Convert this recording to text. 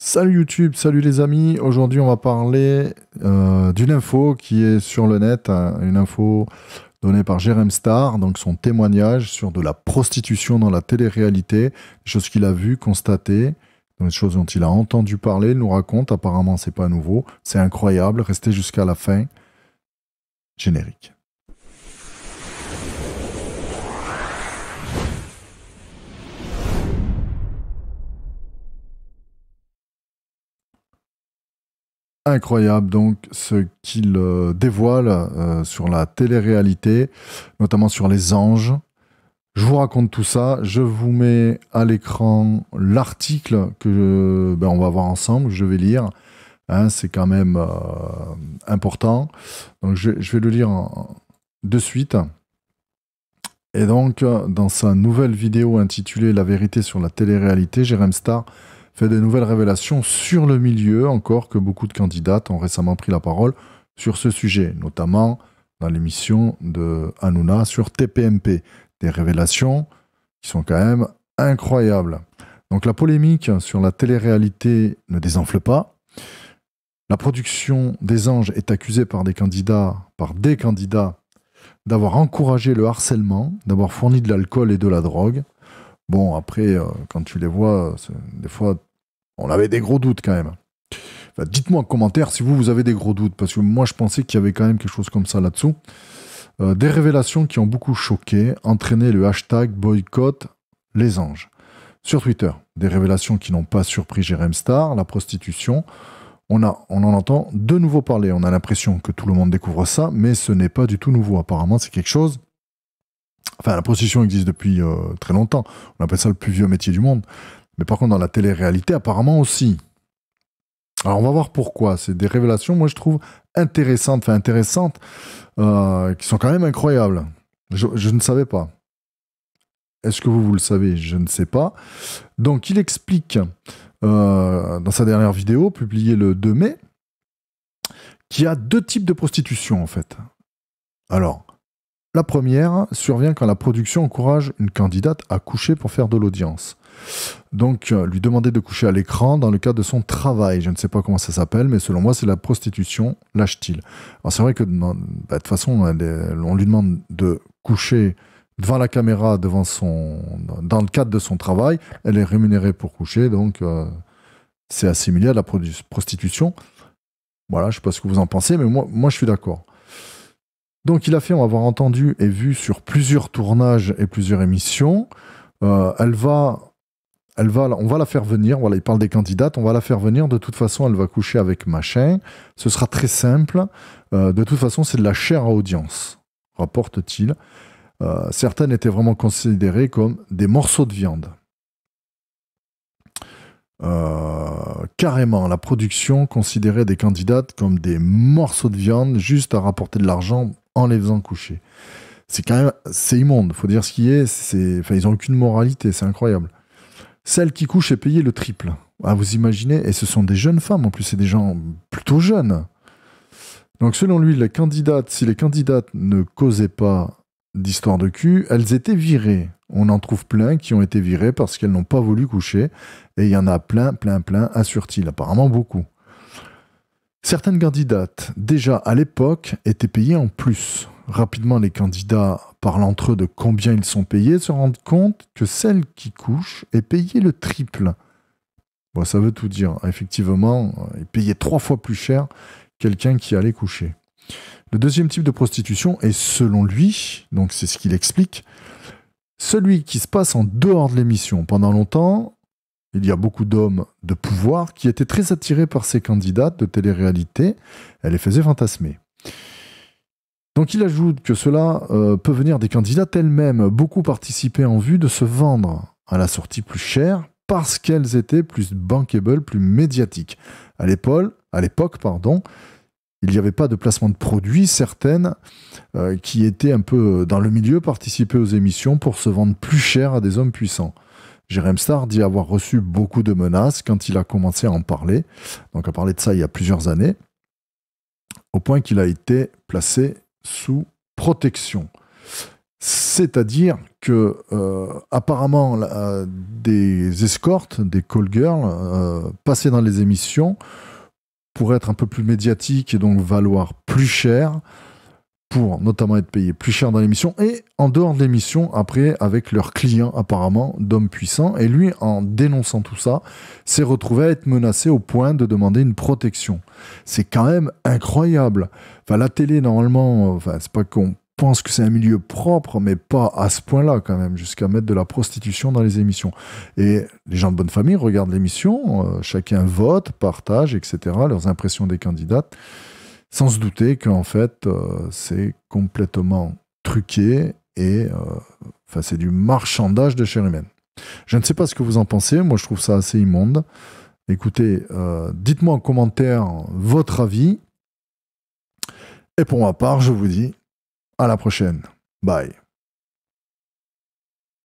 Salut YouTube, salut les amis. Aujourd'hui, on va parler d'une info qui est sur le net, hein, une info donnée par Jérém Star, donc son témoignage sur de la prostitution dans la télé-réalité, des choses qu'il a vues, constatées, des choses dont il a entendu parler, il nous raconte. Apparemment, c'est pas nouveau, c'est incroyable. Restez jusqu'à la fin. Générique. Incroyable donc ce qu'il dévoile sur la télé-réalité, notamment sur les anges. Je vous raconte tout ça, je vous mets à l'écran l'article que on va voir ensemble, que je vais lire. Hein, c'est quand même important. Donc je vais le lire de suite. Et donc, dans sa nouvelle vidéo intitulée La vérité sur la télé-réalité, Jérém Star fait de nouvelles révélations sur le milieu, encore que beaucoup de candidates ont récemment pris la parole sur ce sujet, notamment dans l'émission de Hanouna sur TPMP. Des révélations qui sont quand même incroyables. Donc la polémique sur la télé-réalité ne désenfle pas. La production des Anges est accusée par des candidats, d'avoir encouragé le harcèlement, d'avoir fourni de l'alcool et de la drogue. Bon, après, quand tu les vois, des fois, on avait des gros doutes quand même. Enfin, dites-moi en commentaire si vous avez des gros doutes, parce que moi, je pensais qu'il y avait quand même quelque chose comme ça là-dessous. Des révélations qui ont beaucoup choqué, entraîné le hashtag boycott les anges. Sur Twitter, des révélations qui n'ont pas surpris Jérém Star, la prostitution. On en entend de nouveau parler. On a l'impression que tout le monde découvre ça, mais ce n'est pas du tout nouveau. Apparemment, c'est quelque chose... Enfin, la prostitution existe depuis très longtemps. On appelle ça le plus vieux métier du monde. Mais par contre, dans la télé-réalité, apparemment aussi. Alors, on va voir pourquoi. C'est des révélations, moi, je trouve intéressantes, qui sont quand même incroyables. Je ne savais pas. Est-ce que vous le savez? Je ne sais pas. Donc, il explique, dans sa dernière vidéo, publiée le 2 mai, qu'il y a deux types de prostitution, en fait. Alors, la première survient quand la production encourage une candidate à coucher pour faire de l'audience. Donc, lui demander de coucher à l'écran dans le cadre de son travail. Je ne sais pas comment ça s'appelle, mais selon moi, c'est la prostitution, lâche-t-il. Alors, c'est vrai que, de toute façon, on lui demande de coucher devant la caméra, dans le cadre de son travail. Elle est rémunérée pour coucher, donc c'est assimilé à la prostitution. Voilà, je ne sais pas ce que vous en pensez, mais moi je suis d'accord. Donc, il affirme avoir entendu et vu sur plusieurs tournages et plusieurs émissions. On va la faire venir. Voilà, il parle des candidates. On va la faire venir. De toute façon, elle va coucher avec machin. Ce sera très simple. De toute façon, c'est de la chair à audience, rapporte-t-il. Certaines étaient vraiment considérées comme des morceaux de viande. Carrément, la production considérait des candidates comme des morceaux de viande juste à rapporter de l'argent en les faisant coucher. C'est immonde, faut dire ce qui est. Enfin, ils n'ont aucune moralité, c'est incroyable. Celle qui couche est payée le triple. Ah, vous imaginez? Et ce sont des jeunes femmes, en plus, c'est des gens plutôt jeunes. Donc, selon lui, si les candidates ne causaient pas d'histoire de cul, elles étaient virées. On en trouve plein qui ont été virées parce qu'elles n'ont pas voulu coucher. Et il y en a plein, assure-t-il. Apparemment beaucoup. Certaines candidates, déjà à l'époque, étaient payées en plus. Rapidement, les candidats parlent entre eux de combien ils sont payés, se rendent compte que celle qui couche est payée le triple. Bon, ça veut tout dire. Effectivement, ils payaient 3 fois plus cher quelqu'un qui allait coucher. Le deuxième type de prostitution est, selon lui, donc c'est ce qu'il explique, celui qui se passe en dehors de l'émission. Pendant longtemps, il y a beaucoup d'hommes de pouvoir qui étaient très attirés par ces candidates de télé-réalité. Elle les faisait fantasmer. Donc il ajoute que cela peut venir des candidates elles-mêmes. Beaucoup participaient en vue de se vendre à la sortie plus chère parce qu'elles étaient plus bankable, plus médiatiques. À l'époque, il n'y avait pas de placement de produits. Certaines qui étaient un peu dans le milieu participaient aux émissions pour se vendre plus cher à des hommes puissants. Jérém Star dit avoir reçu beaucoup de menaces quand il a commencé à en parler. Donc à parler de ça il y a plusieurs années, au point qu'il a été placé sous protection. C'est-à-dire que apparemment des escortes, des call girls, passaient dans les émissions pour être un peu plus médiatiques et donc valoir plus cher, pour notamment être payés plus cher dans l'émission et en dehors de l'émission, après, avec leurs clients apparemment d'hommes puissants. Et lui, en dénonçant tout ça, s'est retrouvé à être menacé au point de demander une protection. C'est quand même incroyable. Enfin, la télé, normalement, enfin, c'est pas qu'on pense que c'est un milieu propre, mais pas à ce point-là quand même, jusqu'à mettre de la prostitution dans les émissions. Et les gens de bonne famille regardent l'émission, chacun vote, partage, etc., leurs impressions des candidates, sans se douter qu'en fait, c'est complètement truqué et enfin, c'est du marchandage de chair humaine. Je ne sais pas ce que vous en pensez, moi je trouve ça assez immonde. Écoutez, dites-moi en commentaire votre avis. Et pour ma part, je vous dis à la prochaine. Bye.